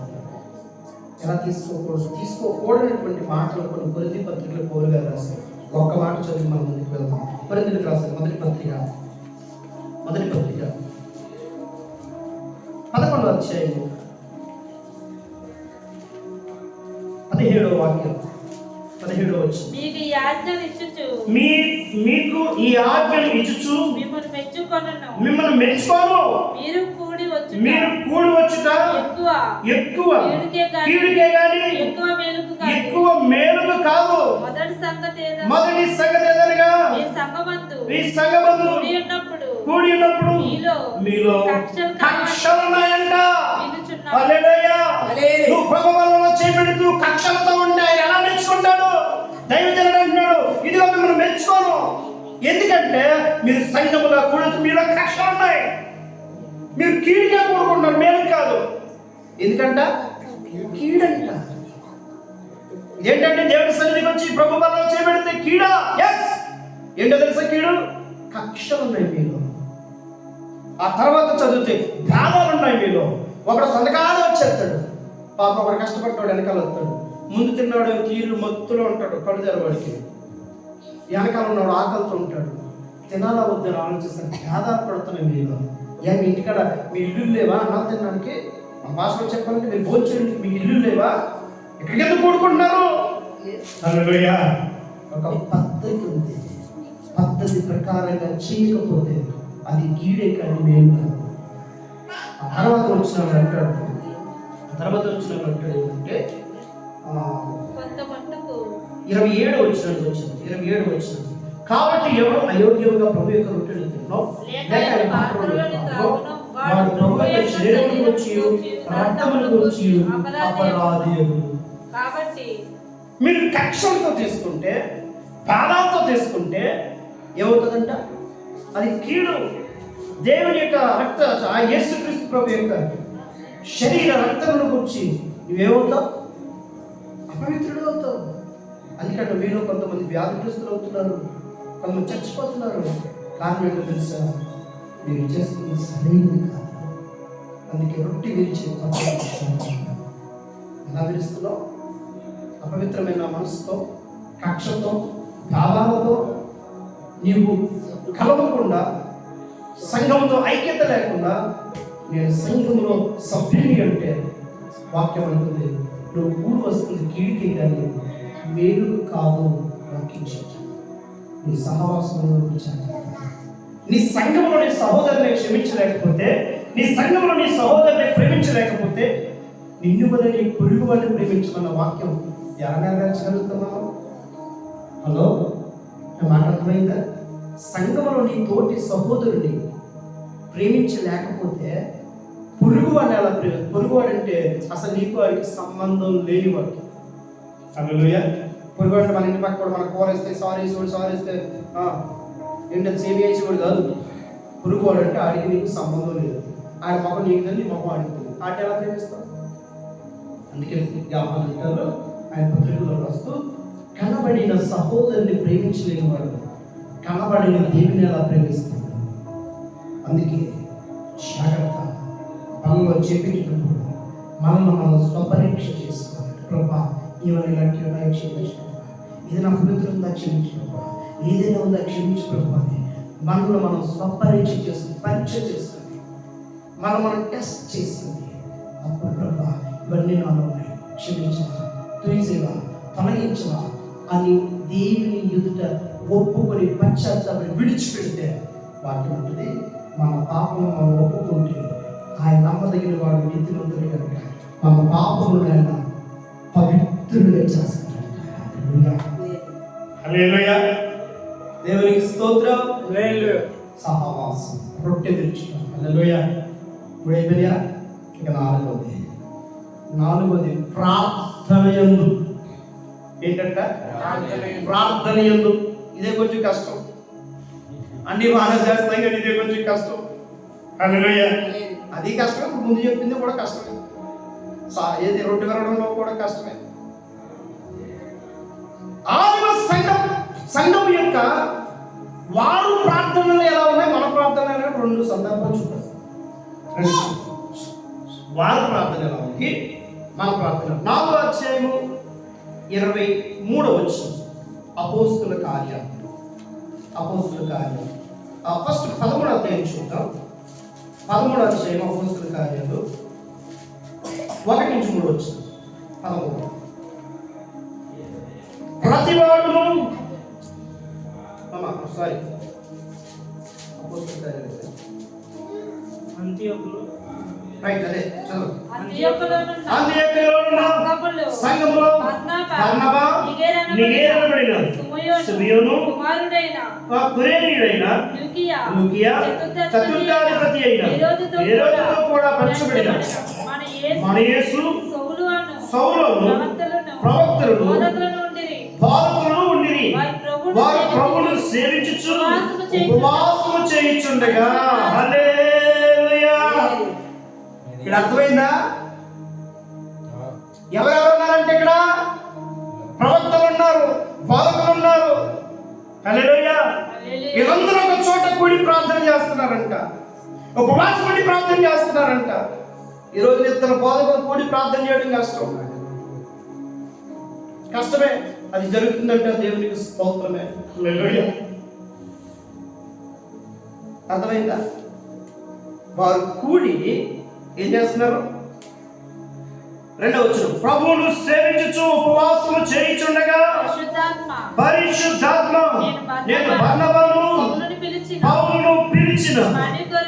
ఎలా తీసుకోకూడనటువంటి మాటలు కొన్ని కొరింథీ పత్రికలో పౌలు గారు రాశారు. ఒక్క మాట చదివి మనం ముందుకు వెళ్దాం. కొరింథీయులకు రాశారు మొదటి పత్రిక 11వ అధ్యాయము 17వ వాక్యం 17వ వచనం. మీకు ఈ ఆజ్ఞను ఇచ్చుచు ఈ ఆజ్ఞను ఇచ్చుచు మిమ్మల్ని మెచ్చుకోను. మీరు కూడి వచ్చుట ఎక్కువ కీడుకే గాని ఎక్కువ మేలుకు కాదు. మొదటి సంగతి ఏదనగా మీ సంఘమందు కూడి ఉన్నప్పుడు మీలో కక్షలు ఉన్నాయంట. హల్లెలూయా. నువ్వు ప్రభువులో చేపెడుతూ కక్షలతో ఉంటే ఆయన ఎలా మెచ్చుకుంటాడు? దైవజనుడు అంటున్నాడు, ఇదిగో మిమ్మల్ని మెచ్చుకోను. ఎందుకంటే మీరు సంఘముగా కూడా మీలో కక్షలు ఉన్నాయి. మీరు కీడుగా కూడుకుంటున్నారు, మేలు కాదు. ఎందుకంట కీడంట. ఏంటంటే దేవుడి సన్నిధికి వచ్చి ప్రభు బలలో చేపెడితే కీడా? ఎస్. ఏంటో తెలుసా కీడు? కక్షలు ఉన్నాయి మీలో. ఆ తర్వాత చదివితే ధ్యానాలు ఉన్నాయి మీలో. ఒకడు సంతకాలు వచ్చేస్తాడు, పాప ఒకడు కష్టపడ్డాడు వెనకాల వస్తాడు. ముందు తిన్నాడు తీరు మత్తులో ఉంటాడు, కళ్ళు తెరవాడికి. వెనకాల ఉన్నాడు ఆకలితో ఉంటాడు. తినాలా వద్దని ఆలోచిస్తాడు. భేదాలు పడుతున్నాయి మీలో. మీ ఇంటికాడ మీ ఇల్లు లేవా? అన్నం తినడానికి మా భాషలో చెప్పాలంటే మీరు భోజనం మీ ఇల్లు లేవా? ఎక్కడికి ఎందుకు కూడుకుంటున్నారు? హల్లెలూయా. ఒక పద్ధతి ఉంది. పద్ధతి ప్రకారంగా చేయకపోతే అది కీడే కానీ మేము కాదు. తర్వాత వచ్చిన అంటాడు ఏంటంటే 27 వచ్చిన కాబట్టి ఎవరు అయోగ్యంగా ప్రభు యొక్క రొట్టెలు తినో లేక ఆయన పాత్రలో వాడు ప్రభు యొక్క శరీరమును గురించి రక్తమును గురించి అపరాధియగు. కాబట్టి మీరు కక్షలతో తీసుకుంటే, బాధతో తీసుకుంటే ఏమవుతుందంట? అది కీడు. దేవుని యొక్క రక్త యేసుక్రీస్తు ప్రభు యొక్క శరీర రక్తమును గురించి నువ్వేమవుతావు? అపవిత్రుడు అవుతావు. అందుకంటే మీలో కొంతమంది వ్యాధిగ్రస్తులు అవుతున్నారు, కొంతమంది చచ్చిపోతున్నారు. కారణం ఏంటో తెలుసా? మీరు చేస్తుంది సరైనది కాదు. అందుకే రొట్టి విరిచి ఎలా విరుస్తున్నావు? అపవిత్రమైన మనసుతో, కక్షతో, భావాలతో నీవు కలవకుండా, సంఘంతో ఐక్యత లేకుండా, నేను సంఘంలో సభ్యుని అంటే వాక్యం అంటుంది నువ్వు కూడి వస్తుంది కీడికి కానీ మేలు కాదు. నీ సహవాసంలో నీ సంఘంలో నీ సహోదరుని క్షమించలేకపోతే, నీ సంఘంలో నీ సహోదరుని ప్రేమించలేకపోతే నిన్ను వల్ల నీ పొరుగు వాడిని ప్రేమించమన్న వాక్యం ఎలా నెరవేర్చగలుగుతున్నావు? హలో, మాట అర్థమైందా? సంఘంలో నీ తోటి సహోదరుని ప్రేమించలేకపోతే పొరుగువాడిని ఎలా పొరుగువాడంటే అసలు నీకు వాడికి సంబంధం లేనివాడు. హల్లెలూయా. పొరుగువాడు మన ఇంటి పక్క కూడా మన కూర ఇస్తే సారీ ఇస్తే ఏంటంటే సేమ్ వేసి కూడా కాదు. పొరుగువాడు అంటే ఆడికి నీకు సంబంధం లేదు. ఆయన మొక్క నీకు తెలియదు, నీ మొక్క ఆడుతుంది. ఆట ఎలా ప్రేమిస్తావు? అందుకే జ్ఞాపకం అంటారు ఆయన పత్రికలో వస్తూ, కనబడిన సహోదరుని ప్రేమించలేని వాడు కనబడిన దేవుని ఎలా ప్రేమిస్తాడు? అందుకే జాగ్రత్త. మనలో చేపించినప్పుడు మనం స్వపరీక్ష చేసుకోవాలి. ప్రభా, ఇవన్నీ ఇలాంటి ఉన్నాయో క్షమించు ప్రభా, ఇది నా పవిత్రం ఉందా క్షమించు ప్రభా, ఏదైనా ఉందా క్షమించు ప్రభా అని మనలో మనం స్వపరీక్ష చేసుకుని పరీక్ష చేసుకుని మనం టెస్ట్ చేసుకుని అప్పుడు ప్రభా ఇవన్నీ నాలో ఉన్నాయి, క్షమించవా, తుయిసేవా, తొలగించవా అని దేవుని ఎదుట ఒప్పుకొని పశ్చాత్తాపడి విడిచిపెడితే వాక్యం ఉంటుంది, మన పాపము మనం ఒప్పుకుంటే ఆయన నమ్మదగిన వాడు నీతిమంతుడు కనుక మన పాపములను ఆయన పవిత్రుడిగా చేస్తాడంట. హల్లెలూయా. దేవునికి స్తోత్రం. సహవాసం, రొట్టె తెచ్చుట. హల్లెలూయా. ఇప్పుడు అయిపోయా. ఇక నాలుగోది ప్రార్థన యందు. ఏంటంట? ప్రార్థన యందు. ఇదే కొంచెం కష్టం. అన్ని బాగా చేస్తాయి కానీ ఇదే కొంచెం కష్టం. హల్లెలూయా. అది కష్టమే, ముందు చెప్పింది కూడా కష్టమే. ఏది రొట్టె విరగడంలో కూడా కష్టమే. ఆదిమ సంఘం యొక్క వారు ప్రార్థనలు ఎలా ఉన్నాయి, మన ప్రార్థనలు ఎలా, రెండు సందర్భాలు చూడాలి. వారు ప్రార్థన ఎలా ఉంది, మన ప్రార్థన. 4వ అధ్యాయము 23వ వచనం. అపోస్తుల కార్యాలు ఫస్ట్ 13వ అధ్యాయం చూద్దాం. 13వ అధ్యాయం అపోస్తుల కార్యాలు 1-3 వచనం. 13. ప్రతివాడును రైట్, అదే చదువు. అంత్యోక్యలోనున్న సంఘములో బర్నబా, నిగేరబడిన సిమియోను, కురేనీయుడైన లూకియా, చతుర్థాధిపతి అయిన హేరోదుతో కూడా పంచబడిన మన యేసు సౌలును ప్రవక్తలను బోధకులను ఉండిరి. వారు ప్రభువును సేవించుచు ఉపవాసము చేయుచుండగా. హల్లెలూయా. ఇక్కడ అర్థమైందా? ఎవరెవరు ఉన్నారంటే ఇక్కడ ప్రవక్తలు ఉన్నారు, బోధకులు ఉన్నారు. హల్లెలూయా. వీళ్ళందరూ ఒక చోట కూడి ప్రార్థన చేస్తున్నారంట, ఉపవాసం ఉండి ప్రార్థన చేస్తున్నారంట. ఈరోజు ఇద్దరు బోధకులు కూడి ప్రార్థన చేయడం కష్టమే. అది జరుగుతుందంటే దేవునికి స్తోత్రమే. హల్లెలూయా. అర్థమైందా? వారు కూడి ఏం చేస్తున్నారు? 2వ వచనం. ప్రభువును సేవించుచు ఉపవాసము చేయుచుండగా పరిశుద్ధాత్మ నేను బర్నబాను పౌలును పిలిచిన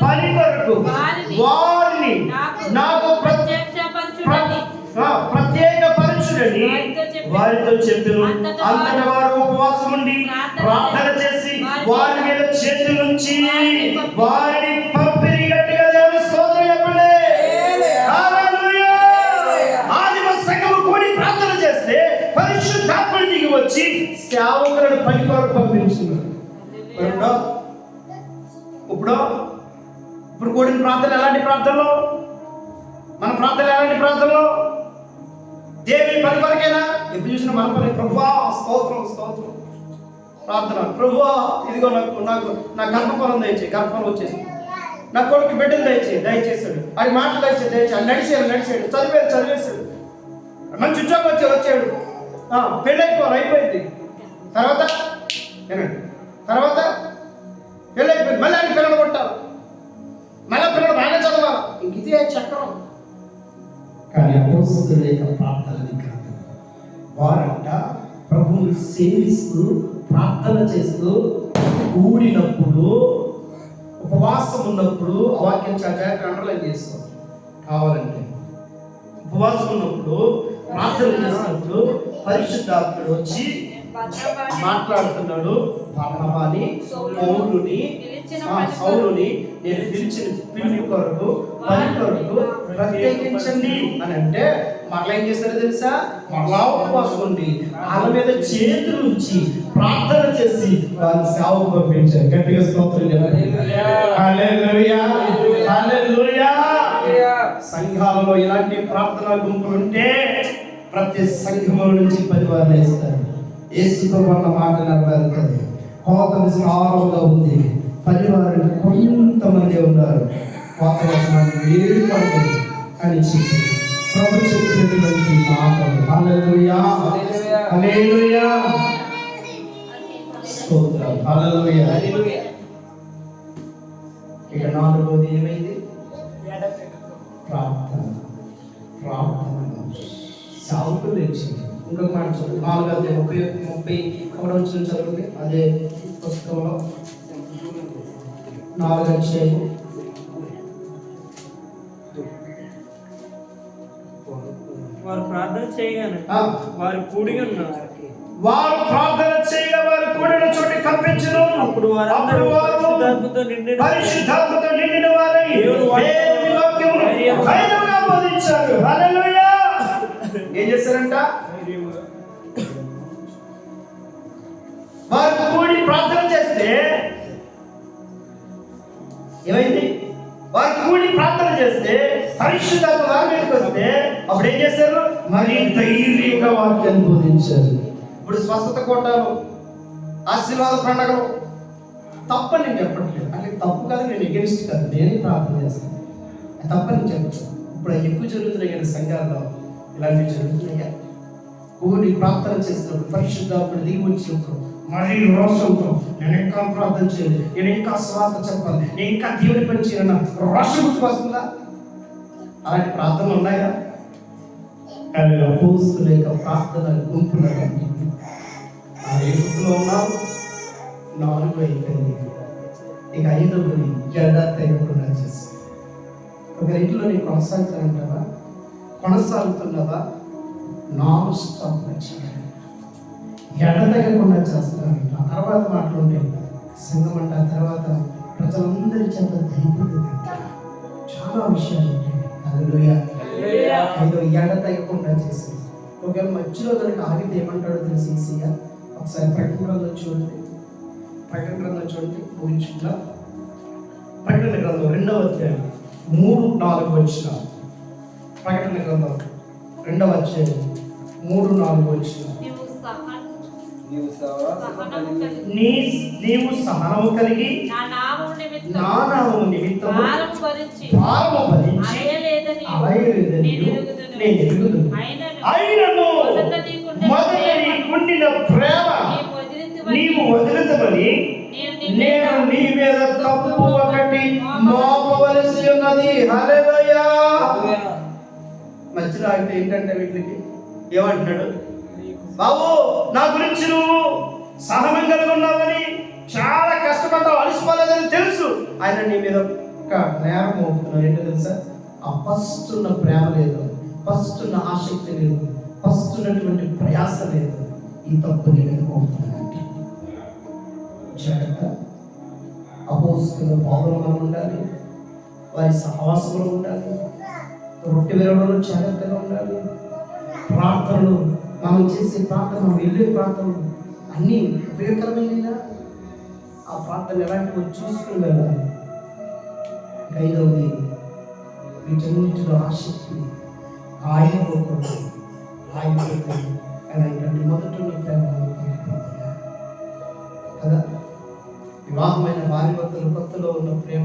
పని కొరకు వారిని నాకు ప్రత్యేక పరుచుడని వారితో చెప్పెను. అంతటా వారు ఉపవాసం ఉండి ప్రార్థన చేసి వారి మీద చేతులుంచి వారిని పంపిణీ గట్టిగా దేవుని స్తోత్రం చెప్పండి. హల్లెలూయా. ఆదిమ సంఘము కూడి ప్రార్థన చేస్తే పరిశుద్ధాత్మ దిగి వచ్చి సేవకులను పని కొరకు పంపించున్నారు. ఇప్పుడు కూడిన ప్రార్థన ఎలాంటి ప్రార్థనలో? మన ప్రార్థన ఎలాంటి ప్రార్థనలో? దేవుని పని కొరకేనా? ఎప్పుడు చూసిన మన పని. ప్రభువా స్తోత్రం ప్రార్థన. ప్రభువా ఇదిగో నాకు నా గర్భఫలం దయచేయి. గర్భఫలం వచ్చేసి నా కొడుకు బిడ్డలు దయచేసాడు. అది మాటలు దయచేసి నడిచాడు చదివేశాడు. మంచి ఉద్యోగం వచ్చాడు. అయిపోయింది. తర్వాత పెళ్ళైపోయింది. మళ్ళీ ఆయన పిల్లలు కొట్టాలి, మళ్ళీ పిల్లలు బాగా చదవాలి. ఇంక ఇదే చక్రం. కానీ అపోస్తలుల యొక్క ప్రార్థనని కాదు. వారంట ప్రభువుని సేవిస్తూ ప్రార్థన చేస్తూ కూడినప్పుడు, ఉపవాసం ఉన్నప్పుడు, వాక్యం జాగ్రత్తగా అండర్లైన్ చేసుకోవాలి కావాలంటే. ఉపవాసం ఉన్నప్పుడు ప్రార్థన చేసినప్పుడు పరిశుద్ధాత్ముడు వచ్చి మాట్లాడుతున్నాడు. బర్నబాని సౌలుని నేను పిలిచిన పిలుపు కొరకు పని కొరకు ప్రత్యేకించండి అని అంటే మరలా ఏం చేశారో తెలుసా? మరలా ఉపవాసం ఉండి వాళ్ళ మీద చేతులు ఉంచి ప్రార్థన చేసి వారిని సేవకు పంపించారు. గట్టిగా స్తోత్రం చెప్పండి. హల్లెలూయా. హల్లెలూయా. సంఘాలలో ఇలాంటి ప్రార్థనా గుంపులు ఉంటే ప్రతి సంఘముల నుంచి 10 వారు వేస్తారు. యేసుతో ఉన్న మాట నెరవేరుతుంది. కోత విస్తారంగా ఉంది. 10 వారు కొంతమంది ఉన్నారు. కోత వచనాన్ని వేడుకోండి అని చెప్పి ప్రభు చెప్పినటువంటి మాటలు. హల్లెలూయా. హల్లెలూయా. స్తోత్రం. హల్లెలూయా. ఇక 4వది ఏమైంది? ప్రార్థన. సావుకు లేచి ఇంకొక మాట చదువు. 4:30 చదవండి. అదే పుస్తకంలో 4వ అధ్యాయం వారు ప్రార్థన చేయగానే వారు కూడి ఉన్నారు. వారు ప్రార్థన చేయగా వారు కూడిన చోట కనిపించను. అప్పుడు వారు పరిశుద్ధాత్మతో నిండిన వారై దేవుని వాక్యమును ధైర్యంగా బోధించారు. హల్లెలూయా. ఏం చేశారంట? వారు కూడి ప్రార్థన చేస్తే ఏమైంది? వారు కూడి ప్రార్థన చేస్తే పరిశుద్ధాత్మ వారి మీదకి వస్తే అప్పుడు ఏం చేశారు? మరి ధైర్యంగా వాక్యాన్ని బోధించారు. ఇప్పుడు స్వస్థత కోటాలు, ఆశీర్వాద పండగలు తప్పని నేను చెప్పట్లేదు. అంటే తప్పు కాదు, నేను ఎగెనిస్ట్ కాదు, నేనే ప్రార్థన చేస్తాను. తప్పని చెప్తాను. ఇప్పుడు ఎక్కువ జరుగుతున్నాయి కదా సంఘాల్లో, ఇలాంటివి జరుగుతున్నాయా? కూడి ప్రార్థన చేసినప్పుడు పరిశుద్ధాత్మ దిగి వచ్చినప్పుడు మరీ రోషంతో నేను ఇంకా ప్రార్థన చేయాలి, నేను ఇంకా స్వార్థ చెప్పాలి, నేను ఇంకా దేవుని పని చేయాలన్న రోషం వస్తుందా? అలాంటి ప్రార్థనలు ఉన్నాయా? అపోస్తలుల యొక్క ప్రార్థన గుంపులో ఆ గుంపులో ఉన్నాం. 4 అయిపోయింది. ఇక 5వది జడ తెగకుండా చేశారు. ఒక ఇంట్లో నీకు కొనసాగుతానంటావా? కొనసాగుతున్నావా? నాన్ స్టాప్ ఎడతెగకుండా చేస్తారంట. ఆ తర్వాత మాటలు ఉంటాయి. సంఘం అంటే ఆ తర్వాత ప్రజలందరి చేత దైపుతుందంట. చాలా విషయాలు ఉంటాయి. హల్లెలూయా. 5 ఎడతెగకుండా చేశారు. ఒకవేళ మధ్యలో కనుక ఆగితే ఏమంటాడో తెలిసి ఈసీగా ఒకసారి ప్రకటన గ్రంథం చూడండి. ప్రకటన గ్రంథం చూడండి. ముగించుకుంటా. ప్రకటన గ్రంథం 2వ అధ్యాయం 3-4 వచనాలు. ప్రకటన గ్రంథం 2వ అధ్యాయం 3-4 వచనాలు. నీవు సహనము కలిగి నా నామము నిమిత్తం భారము భరించి అలయలేదని నేను ఎరుగుదును. అయినను మొదట నీకుండిన ప్రేమ నీవు వదిలితమని నేను నీ మీద తప్పు ఒకటి మోపవలసి ఉన్నది. హల్లెలూయా. మధ్యలో అంటే ఏంటంటే వీటికి ఏమంటున్నాడు? బాబు, నా గురించి నువ్వు సహనం కలిగి ఉన్నావని, చాలా కష్టపడ్డావు, అలసిపోలేదని తెలుసు. ఆయన నీ మీద ఒక నేరం మోపుతున్నాడు. ఏంటో తెలుసా? ఆ ఫస్ట్ ఉన్న ప్రేమ లేదు, ఫస్ట్ ఉన్న ఆసక్తి లేదు, ఫస్ట్ ఉన్నటువంటి ప్రయాస లేదు. ఈ తప్పు నీ మీద మోపుతున్నాడు. జాగ్రత్త. అపోస్తలుల బోధనలో మనం ఉండాలి, వారి సహవాసంలో ఉండాలి, రొట్టె విరవడంలో జాగ్రత్తగా ఉండాలి. ప్రార్థనలు మనం చేసే ప్రార్థన, మనం వెళ్ళే ప్రార్థనలు అన్నీ ఉపయోగకరమైన ఆ ప్రార్థన ఎలాంటివో చూసుకుని వెళ్ళాలి. 5వది వీటన్నిటిలో ఆసక్తి ఆగిపోకూడదు. ఆగిపోతుంది ఏంటంటే మొదటి ప్రేమ కదా. వివాహమైన భార్య భర్తలు కొత్తలో ఉన్న ప్రేమ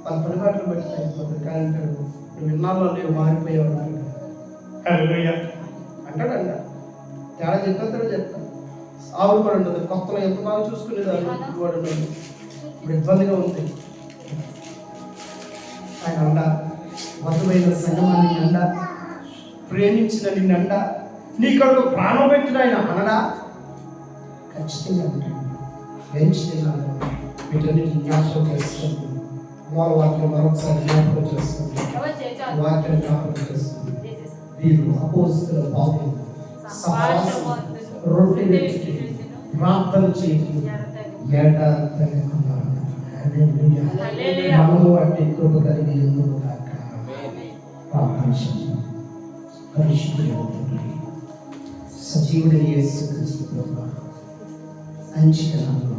వాళ్ళ పనిపాట్లు బట్టి అయిపోతుంది. కానీ అంటాడు, నువ్వు ఇన్నాళ్ళు లేవు, మారిపోయావు అంటాడు. అంటాడంట. తేడా చెప్తాడు. ఆవిడ కూడా ఉండదు. కొత్తలో ఎంత బాగా చూసుకునేది వాడు ఉండదు. ఇప్పుడు ఇబ్బందిగా ఉంది. ఆయన అండ మధువైన సంగమాన్ని అండ, ప్రేమించిన నిన్నండ, నీ కొరకు ప్రాణం పెట్టిన ఆయన అనడా? ఖచ్చితంగా అంటాడు. పెంచినాను వీటన్నిటి జ్ఞాపకం చేస్తుంది. వాళ్ళ వాక్యం మరొకసారి జ్ఞాపకం చేస్తుంది. వాక్యం జ్ఞాపకం చేస్తుంది. వీరు అపోస్తలుల బోధన, సహవాసం, రొట్టె విరిచి ప్రార్థన చేయడం మనము అంటే కృప కలిగి ఎందుకు కాక ప్రార్థన చేద్దాం. పరిశుద్ధుడైన తండ్రి, సజీవుడైన యేసుక్రీస్తు ప్రభువా, అంచిక నామములో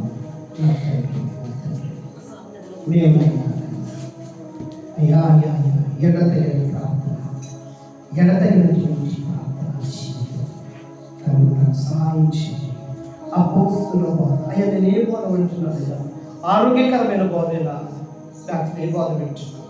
మేము అయ్యా ఎడతెగని ప్రార్థన, ఎడతెగనటువంటి ప్రార్థన సహాయం చేయండి. అపోస్తలుల బోధ అయ్యా, నేను ఏ బోధ వింటున్నాను? ఆరోగ్యకరమైన బోధేనా, లేకపోతే ఏ బోధ వింటున్నాను?